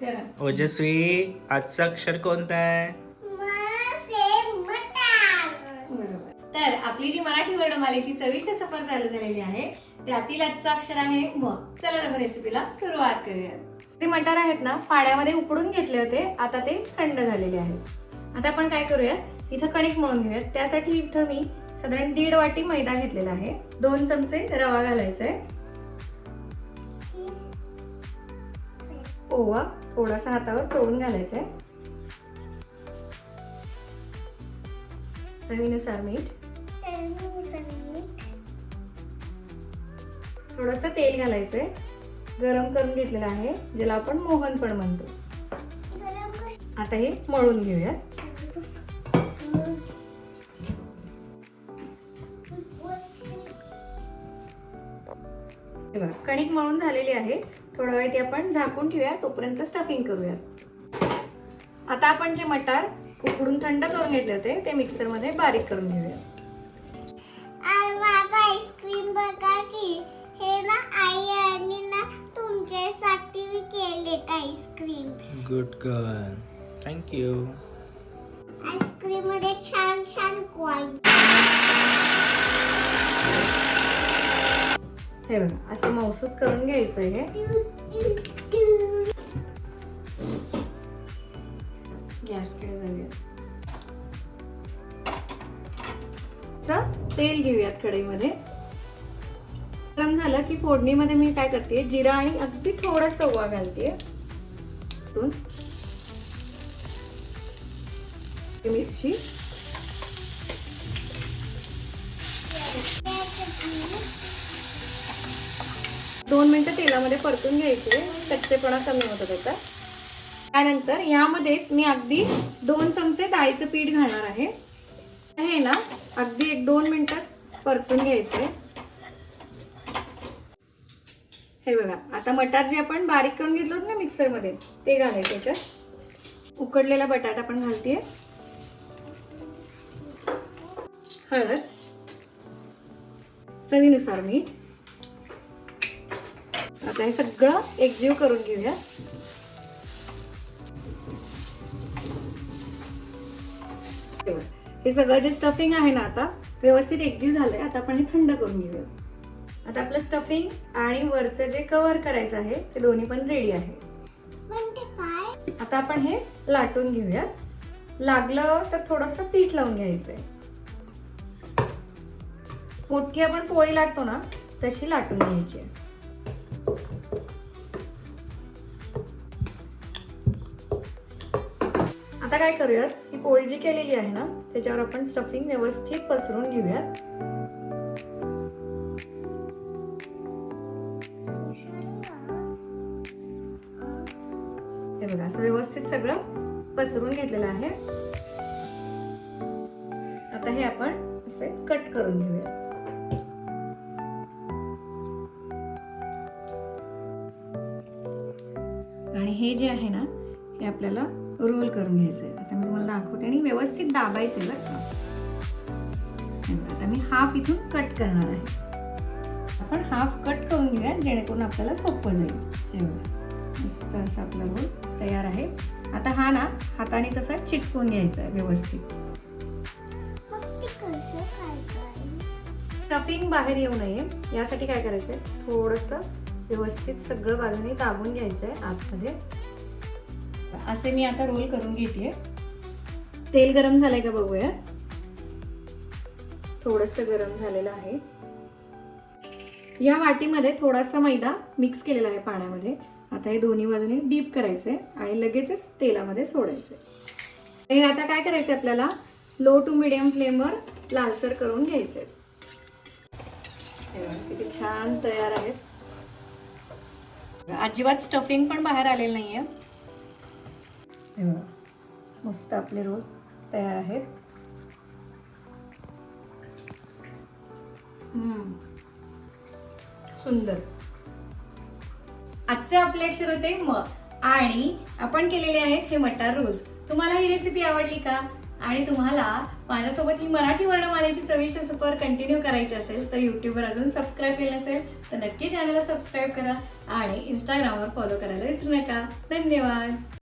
करा. ओजस्वी, आजचा अक्षर कोणता आहे? बरोबर. तर आपली जी मराठी वर्णमालेची 24 सफर चालू झालेली आहे त्यातील आजचा अक्षर आहे म. चला तर रेसिपीला सुरुवात करूया. ते मटार आहेत ना पाण्यामध्ये उकडून घेतले होते, आता ते थंड झालेले आहेत. आता आपण काय करूया, इथं कणिक मळून घेऊयात. त्यासाठी इथं मी साधारण 1.5 वाटी मैदा घेतलेला आहे. 2 चमचे रवा घालायचा आहे. ओवा थोडासा हातावर चोळून घालायचा आहे. चवीनुसार मीठ, थोडंसं तेल घालायचंय. गरम करून घेतलेलं आहे, ज्याला आपण मोहन पण म्हणतो. आता हे मळून घेऊया. हे बघा कणिक मळून झालेली आहे. थोडा वेळ ती आपण झाकून ठेवूया, तोपर्यंत स्टफिंग करूया. आता आपण जे मटार उकडून थंड करून घेतले होते ते मिक्सर मध्ये बारीक करून घेऊया. आईस्क्रीम बघा की हे ना आई आणि ना तुमच्यासाठी मी केलेत ice cream. Good girl, thank you. Ice cream मध्ये छान छान कॉईन. हे बघा असं मौसूद करून घ्यायचं आहे. गॅसकडे जाऊया. तेल घेऊयात कढईमध्ये. गरम झालं की फोडणीमध्ये मी काय करते, जिरा आणि अगदी थोडासा ओवा घालते. मिरची, दोन मिनिटं तेलामध्ये परतून घ्यायचे, कच्चेपणा कमी होतो त्याचा. त्यानंतर यामध्येच मी अगदी 2 चमचे डाळीचं पीठ घालणार आहे. हे ना अगदी 1-2 मिनिटच परतून घ्यायचे. हे बघा आता मटार जे आपण बारीक करून घेतलं होतं ना मिक्सर मध्ये ते घालायचे. त्याच्यात उकडलेला बटाटा पण घालते. हळद, चवीनुसार मीठ. आता हे सगळं एकजीव करून घेऊया. हे सगळं जे स्टफिंग आहे ना आता व्यवस्थित एकजीव झालंय. आता आपण हे थंड करून घेऊया. आता आपलं स्टफिंग आणि वरचं जे कव्हर करायचं आहे ते दोन्ही पण रेडी आहे. आता आपण हे लाटून घेऊया. लागलं तर थोडंसं पीठ लावून घ्यायचंय. मोठी आपण पोळी लाटतो ना तशी लाटून घ्यायची. आता काय करूयात, ही पोळी जी केलेली आहे ना त्याच्यावर आपण स्टफिंग व्यवस्थित पसरून घेऊयात. हे बघा असं व्यवस्थित सगळं पसरून घेतलेलं आहे. आता हे आपण असे कट करून घेऊया. आणि हे जे आहे ना हे आपल्याला रोल करून घ्यायचंय. आता मी तुम्हाला दाखवते आणि व्यवस्थित दाबायचं बरं का. आता मी हाफ इथून कट करणार आहे. आपण हाफ कट करून घेऊया जेणेकरून आपल्याला सोपं जाईल. हे बघा मस्त असं आपला रोल तयार आहे. आता हा ना हाताने तसा चिटकून घ्यायचा आहे व्यवस्थित. स्टफिंग बाहेर येऊ नये यासाठी काय करायचंय, थोडंसं व्यवस्थित सगळं बाजूने दाबून घ्यायचंय आतमध्ये. असे मी आता रोल करून घेते. तेल गरम झालंय का बघूया. थोडंसं गरम झालेलं आहे. या वाटीमध्ये थोडासा मैदा मिक्स केलेला आहे पाण्यामध्ये. आता हे दोन्ही बाजूने डीप करायचंय आणि लगेचच तेलामध्ये सोडायचंय. हे आता काय करायचंय आपल्याला, लो टू मिडियम फ्लेमवर लालसर करून घ्यायचंय. किती छान तयार आहेत. अजिबात स्टफिंग पण बाहेर आलेलं नाहीये. मस्त आपले रोल तयार आहेत. सुंदर. आजचे आपले अक्षर होते म आणि आपण केलेले आहेत हे मटार रोल्स. तुम्हाला ही रेसिपी आवडली का? आणि तुम्हाला माझ्यासोबत ही मराठी वर्णमालेची चविष्ट सफर कंटिन्यू करायची असेल तर यूट्यूबवर अजून सबस्क्राईब केलं असेल तर नक्की चॅनलला सबस्क्राईब करा आणि इंस्टाग्रामवर फॉलो करायला विसरू नका. धन्यवाद.